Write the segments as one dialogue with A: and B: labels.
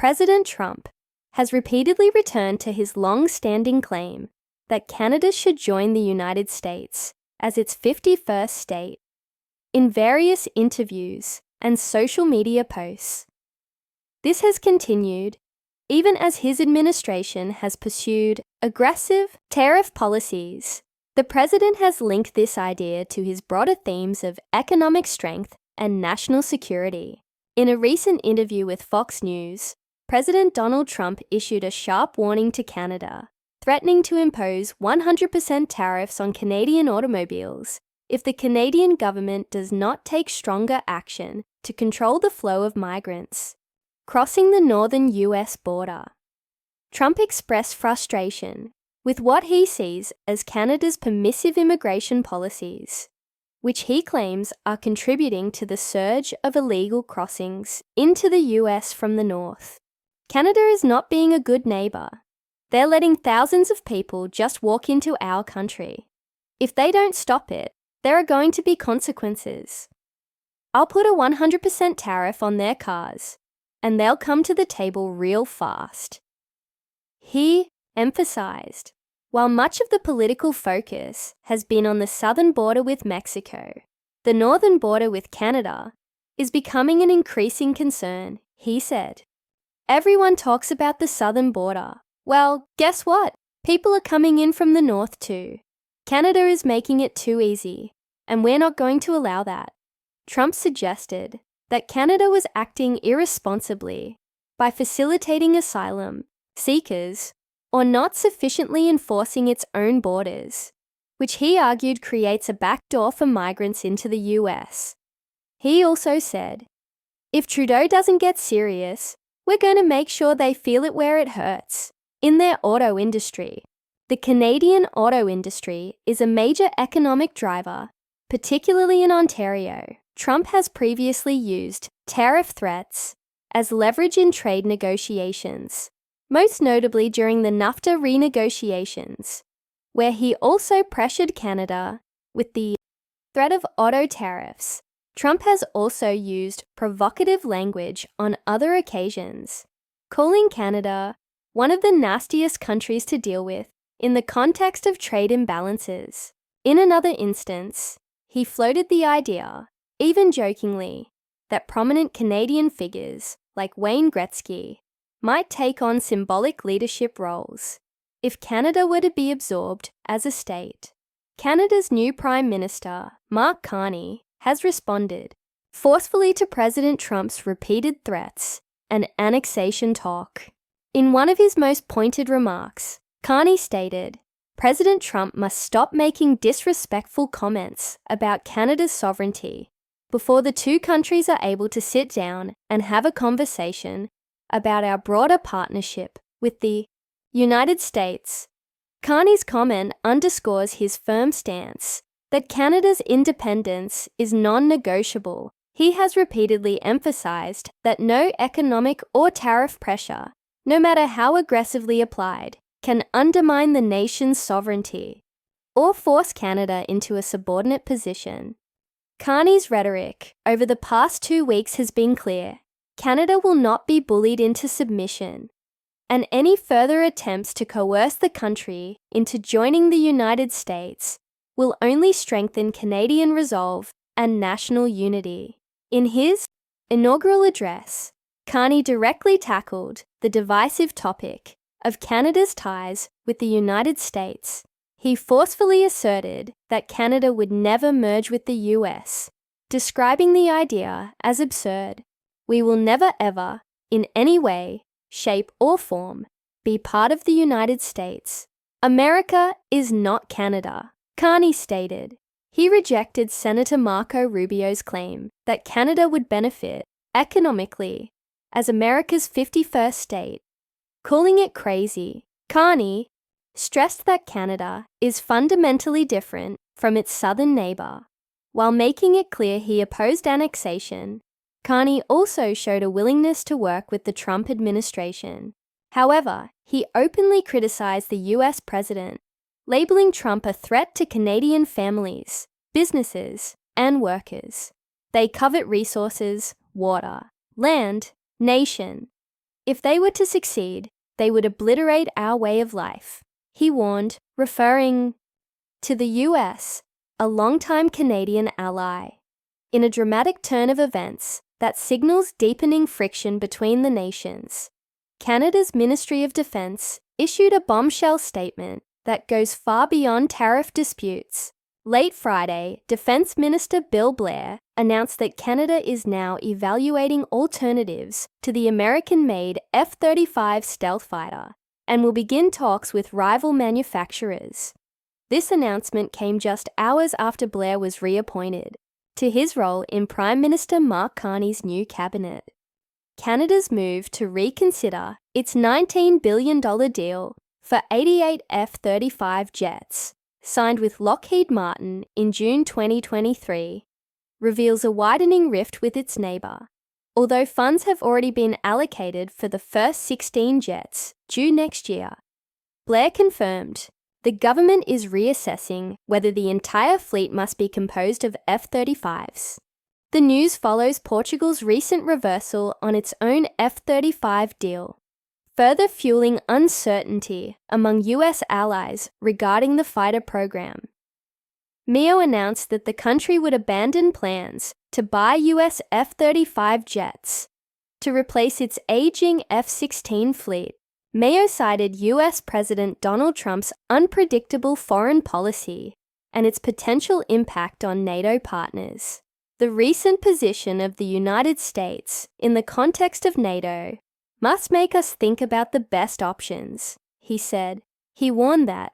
A: President Trump has repeatedly returned to his long-standing claim that Canada should join the United States as its 51st state in various interviews and social media posts. This has continued even as his administration has pursued aggressive tariff policies. The president has linked this idea to his broader themes of economic strength and national security. In a recent interview with Fox News, President Donald Trump issued a sharp warning to Canada, threatening to impose 100% tariffs on Canadian automobiles if the Canadian government does not take stronger action to control the flow of migrants crossing the northern US border. Trump expressed frustration with what he sees as Canada's permissive immigration policies, which he claims are contributing to the surge of illegal crossings into the US from the north. Canada is not being a good neighbour. They're letting thousands of people just walk into our country. If they don't stop it, there are going to be consequences. I'll put a 100% tariff on their cars, and they'll come to the table real fast. He emphasized, while much of the political focus has been on the southern border with Mexico, the northern border with Canada is becoming an increasing concern, he said. Everyone talks about the southern border. Well, guess what? People are coming in from the north too. Canada is making it too easy, and we're not going to allow that. Trump suggested that Canada was acting irresponsibly by facilitating asylum seekers or not sufficiently enforcing its own borders, which he argued creates a backdoor for migrants into the US. He also said, if Trudeau doesn't get serious, we're going to make sure they feel it where it hurts, in their auto industry. The Canadian auto industry is a major economic driver, particularly in Ontario. Trump has previously used tariff threats as leverage in trade negotiations, most notably during the NAFTA renegotiations, where he also pressured Canada with the threat of auto tariffs. Trump has also used provocative language on other occasions, calling Canada one of the nastiest countries to deal with in the context of trade imbalances. In another instance, he floated the idea, even jokingly, that prominent Canadian figures like Wayne Gretzky might take on symbolic leadership roles if Canada were to be absorbed as a state. Canada's new Prime Minister, Mark Carney, has responded forcefully to President Trump's repeated threats and annexation talk. In one of his most pointed remarks, Carney stated, President Trump must stop making disrespectful comments about Canada's sovereignty before the two countries are able to sit down and have a conversation about our broader partnership with the United States. Carney's comment underscores his firm stance that Canada's independence is non-negotiable. He has repeatedly emphasized that no economic or tariff pressure, no matter how aggressively applied, can undermine the nation's sovereignty or force Canada into a subordinate position. Carney's rhetoric over the past 2 weeks has been clear. Canada will not be bullied into submission, and any further attempts to coerce the country into joining the United States will only strengthen Canadian resolve and national unity. In his inaugural address, Carney directly tackled the divisive topic of Canada's ties with the United States. He forcefully asserted that Canada would never merge with the US, describing the idea as absurd. We will never ever, in any way, shape or form, be part of the United States. America is not Canada, Carney stated. He rejected Senator Marco Rubio's claim that Canada would benefit economically as America's 51st state, calling it crazy. Carney stressed that Canada is fundamentally different from its southern neighbour. While making it clear he opposed annexation, Carney also showed a willingness to work with the Trump administration. However, he openly criticized the US president, labeling Trump a threat to Canadian families, businesses, and workers. They covet resources, water, land, nation, If they were to succeed, they would obliterate our way of life, he warned, referring to the US, a longtime Canadian ally. In a dramatic turn of events that signals deepening friction between the nations, Canada's Ministry of Defence issued a bombshell statement that goes far beyond tariff disputes. Late Friday, Defence Minister Bill Blair announced that Canada is now evaluating alternatives to the American-made F-35 stealth fighter and will begin talks with rival manufacturers. This announcement came just hours after Blair was reappointed to his role in Prime Minister Mark Carney's new cabinet. Canada's move to reconsider its $19 billion deal for 88 F-35 jets, signed with Lockheed Martin in June 2023, reveals a widening rift with its neighbour. Although funds have already been allocated for the first 16 jets due next year, Blair confirmed the government is reassessing whether the entire fleet must be composed of F-35s. The news follows Portugal's recent reversal on its own F-35 deal, further fueling uncertainty among US allies regarding the fighter program. MEO announced that the country would abandon plans to buy US F-35 jets to replace its aging F-16 fleet. MEO cited US President Donald Trump's unpredictable foreign policy and its potential impact on NATO partners. The recent position of the United States in the context of NATO must make us think about the best options, he said. He warned that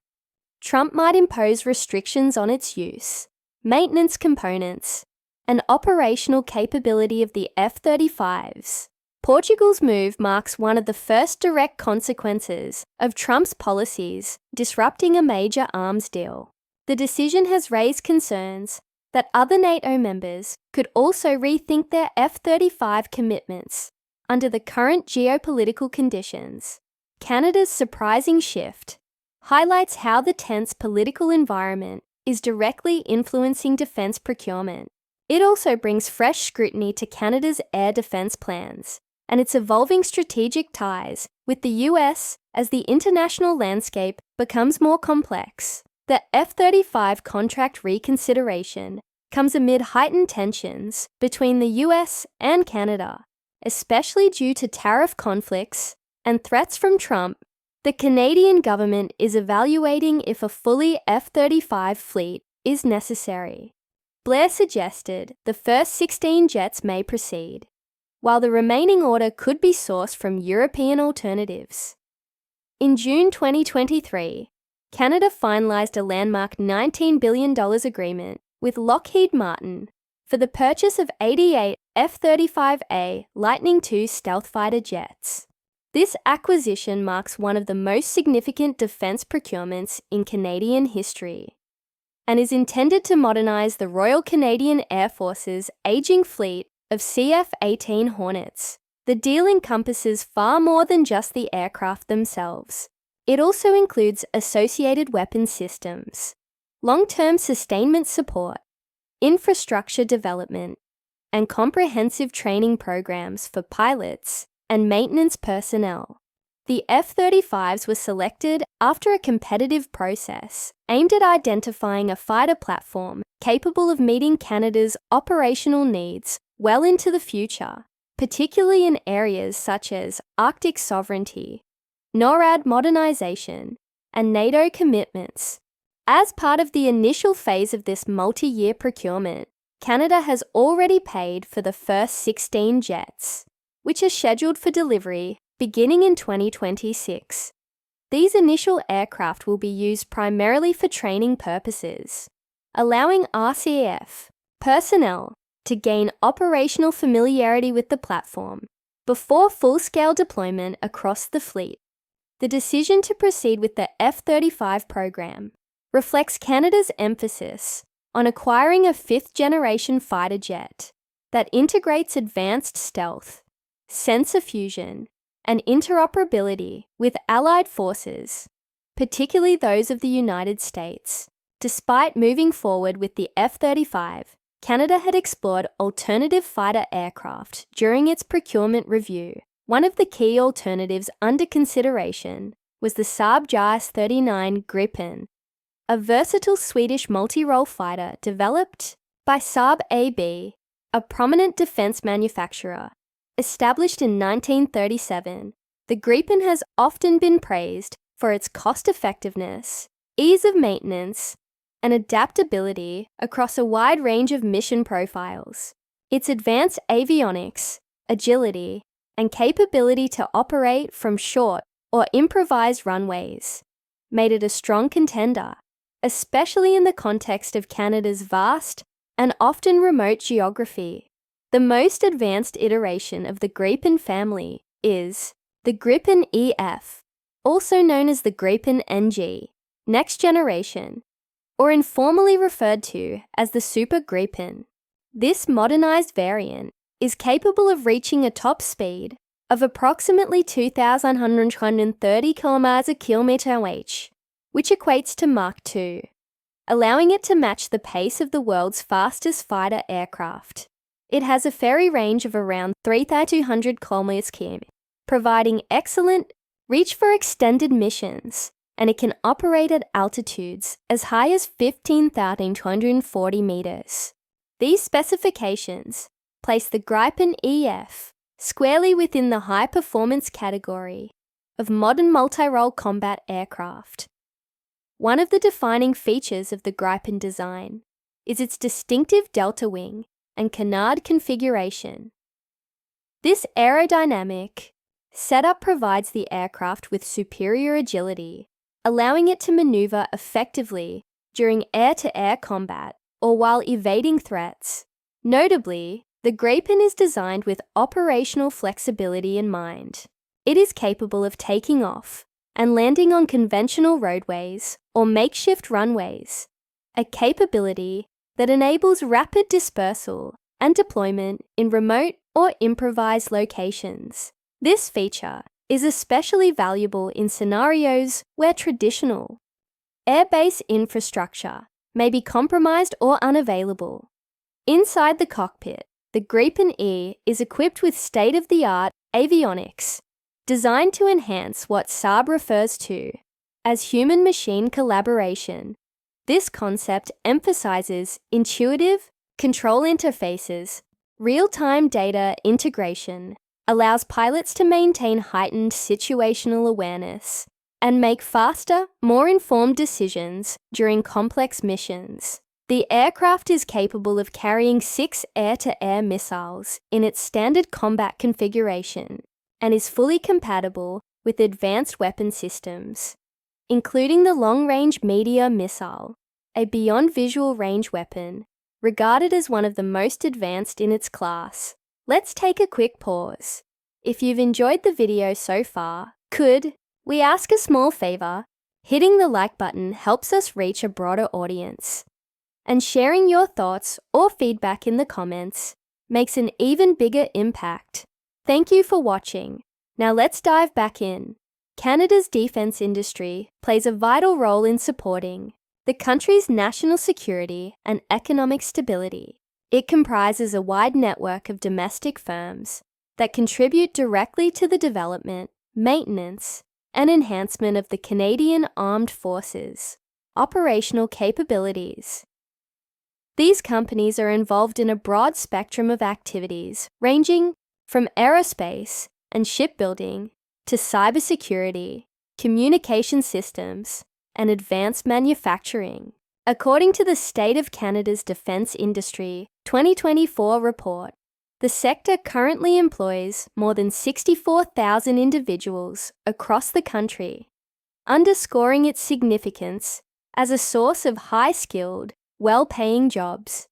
A: Trump might impose restrictions on its use, maintenance components, and operational capability of the F-35s. Portugal's move marks one of the first direct consequences of Trump's policies disrupting a major arms deal. The decision has raised concerns that other NATO members could also rethink their F-35 commitments under the current geopolitical conditions. Canada's surprising shift highlights how the tense political environment is directly influencing defence procurement. It also brings fresh scrutiny to Canada's air defence plans and its evolving strategic ties with the US as the international landscape becomes more complex. The F-35 contract reconsideration comes amid heightened tensions between the US and Canada, especially due to tariff conflicts and threats from Trump. The Canadian government is evaluating if a fully F-35 fleet is necessary. Blair suggested the first 16 jets may proceed, while the remaining order could be sourced from European alternatives. In June 2023, Canada finalised a landmark $19 billion agreement with Lockheed Martin for the purchase of 88 F-35A Lightning II stealth fighter jets. This acquisition marks one of the most significant defence procurements in Canadian history and is intended to modernise the Royal Canadian Air Force's ageing fleet of CF-18 Hornets. The deal encompasses far more than just the aircraft themselves. It also includes associated weapons systems, long-term sustainment support, infrastructure development, and comprehensive training programs for pilots and maintenance personnel. The F-35s were selected after a competitive process aimed at identifying a fighter platform capable of meeting Canada's operational needs well into the future, particularly in areas such as Arctic sovereignty, NORAD modernization, and NATO commitments. As part of the initial phase of this multi-year procurement, Canada has already paid for the first 16 jets, which are scheduled for delivery beginning in 2026. These initial aircraft will be used primarily for training purposes, allowing RCAF personnel to gain operational familiarity with the platform before full-scale deployment across the fleet. The decision to proceed with the F-35 program reflects Canada's emphasis on acquiring a fifth-generation fighter jet that integrates advanced stealth, sensor fusion, and interoperability with allied forces, particularly those of the United States. Despite moving forward with the F-35, Canada had explored alternative fighter aircraft during its procurement review, One of the key alternatives under consideration was the Saab JAS 39 Gripen, a versatile Swedish multi-role fighter developed by Saab AB, a prominent defense manufacturer. Established in 1937, the Gripen has often been praised for its cost-effectiveness, ease of maintenance, and adaptability across a wide range of mission profiles. Its advanced avionics, agility, and capability to operate from short or improvised runways made it a strong contender, especially in the context of Canada's vast and often remote geography. The most advanced iteration of the Gripen family is the Gripen EF, also known as the Gripen NG, next generation, or informally referred to as the Super Gripen. This modernized variant is capable of reaching a top speed of approximately 2,130 km/h, which equates to Mach 2, allowing it to match the pace of the world's fastest fighter aircraft. It has a ferry range of around 3,200 km, providing excellent reach for extended missions, and it can operate at altitudes as high as 15,240 meters. These specifications place the Gripen EF squarely within the high-performance category of modern multi-role combat aircraft. One of the defining features of the Gripen design is its distinctive delta wing and canard configuration. This aerodynamic setup provides the aircraft with superior agility, allowing it to maneuver effectively during air-to-air combat or while evading threats. Notably, the Gripen is designed with operational flexibility in mind. It is capable of taking off and landing on conventional roadways or makeshift runways, a capability that enables rapid dispersal and deployment in remote or improvised locations. This feature is especially valuable in scenarios where traditional airbase infrastructure may be compromised or unavailable. Inside the cockpit, the Gripen E is equipped with state-of-the-art avionics designed to enhance what Saab refers to as human-machine collaboration. This concept emphasizes intuitive control interfaces, real-time data integration, allows pilots to maintain heightened situational awareness, and make faster, more informed decisions during complex missions. The aircraft is capable of carrying 6 air-to-air missiles in its standard combat configuration and is fully compatible with advanced weapon systems, including the long-range Meteor missile, a beyond visual range weapon regarded as one of the most advanced in its class. Let's take a quick pause. If you've enjoyed the video so far, could we ask a small favor? Hitting the like button helps us reach a broader audience, and sharing your thoughts or feedback in the comments makes an even bigger impact. Thank you for watching. Now let's dive back in. Canada's defense industry plays a vital role in supporting the country's national security and economic stability. It comprises a wide network of domestic firms that contribute directly to the development, maintenance, and enhancement of the Canadian Armed Forces' operational capabilities. These companies are involved in a broad spectrum of activities, ranging from aerospace and shipbuilding to cybersecurity, communication systems, and advanced manufacturing. According to the State of Canada's Defence Industry 2024 report, the sector currently employs more than 64,000 individuals across the country, underscoring its significance as a source of high-skilled, well-paying jobs.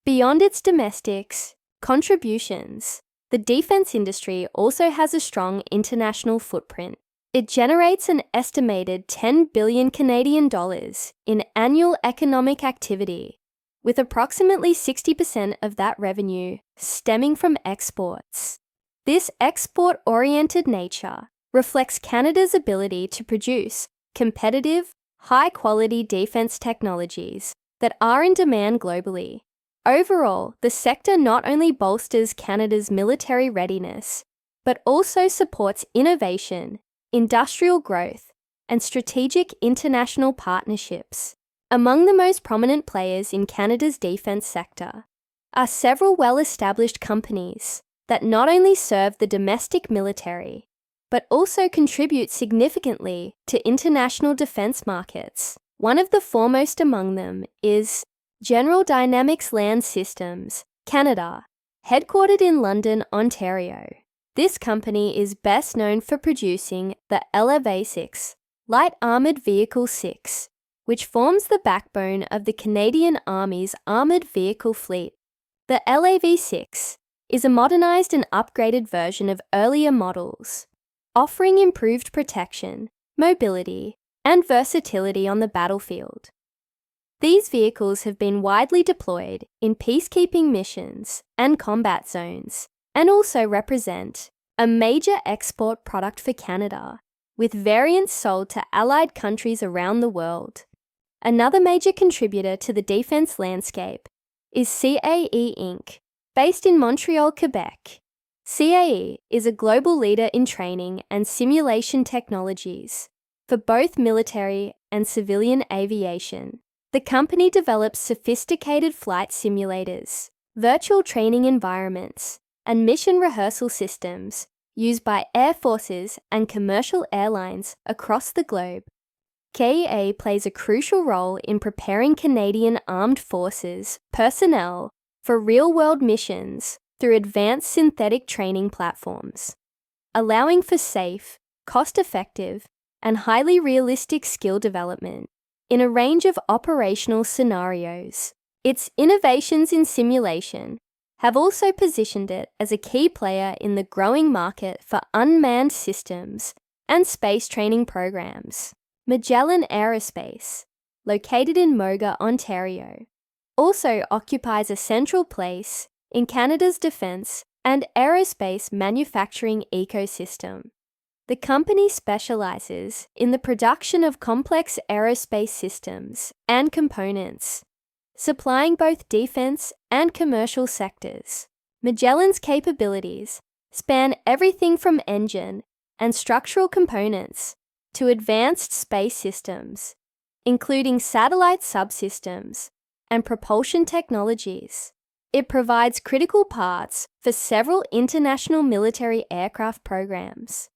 A: Beyond its domestics contributions, the defense industry also has a strong international footprint. It generates an estimated 10 billion Canadian dollars in annual economic activity, with approximately 60% of that revenue stemming from exports. This export-oriented nature reflects Canada's ability to produce competitive, high-quality defense technologies that are in demand globally. Overall, the sector not only bolsters Canada's military readiness, but also supports innovation, industrial growth, and strategic international partnerships. Among the most prominent players in Canada's defence sector are several well-established companies that not only serve the domestic military, but also contribute significantly to international defence markets. One of the foremost among them is General Dynamics Land Systems, Canada, headquartered in London, Ontario. This company is best known for producing the LAV-6, Light Armoured Vehicle 6, which forms the backbone of the Canadian Army's armoured vehicle fleet. The LAV-6 is a modernised and upgraded version of earlier models, offering improved protection, mobility, and versatility on the battlefield. These vehicles have been widely deployed in peacekeeping missions and combat zones, and also represent a major export product for Canada, with variants sold to allied countries around the world. Another major contributor to the defence landscape is CAE Inc., based in Montreal, Quebec. CAE is a global leader in training and simulation technologies for both military and civilian aviation. The company develops sophisticated flight simulators, virtual training environments, and mission rehearsal systems used by air forces and commercial airlines across the globe. CAE plays a crucial role in preparing Canadian Armed Forces personnel for real-world missions through advanced synthetic training platforms, allowing for safe, cost-effective, and highly realistic skill development in a range of operational scenarios. Its innovations in simulation have also positioned it as a key player in the growing market for unmanned systems and space training programs. Magellan Aerospace, located in Moga, Ontario, also occupies a central place in Canada's defence and aerospace manufacturing ecosystem. The company specialises in the production of complex aerospace systems and components, supplying both defence and commercial sectors. Magellan's capabilities span everything from engine and structural components to advanced space systems, including satellite subsystems and propulsion technologies. It provides critical parts for several international military aircraft programs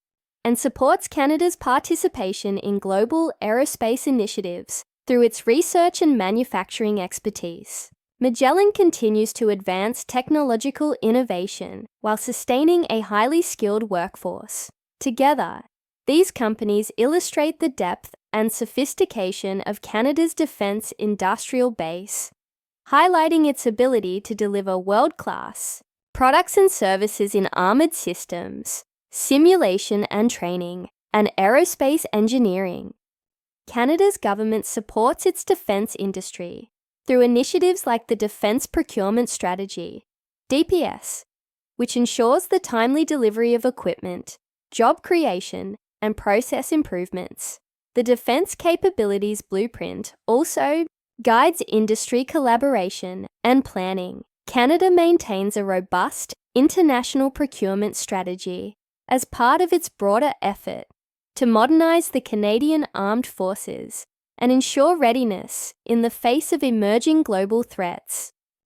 A: and supports Canada's participation in global aerospace initiatives through its research and manufacturing expertise. Magellan continues to advance technological innovation while sustaining a highly skilled workforce. Together, these companies illustrate the depth and sophistication of Canada's defence industrial base, highlighting its ability to deliver world-class products and services in armoured systems, simulation and training, and aerospace engineering. Canada's government supports its defence industry through initiatives like the Defence Procurement Strategy, DPS, which ensures the timely delivery of equipment, job creation, and process improvements. The Defence Capabilities Blueprint also guides industry collaboration and planning. Canada maintains a robust international procurement strategy as part of its broader effort to modernise the Canadian Armed Forces and ensure readiness in the face of emerging global threats.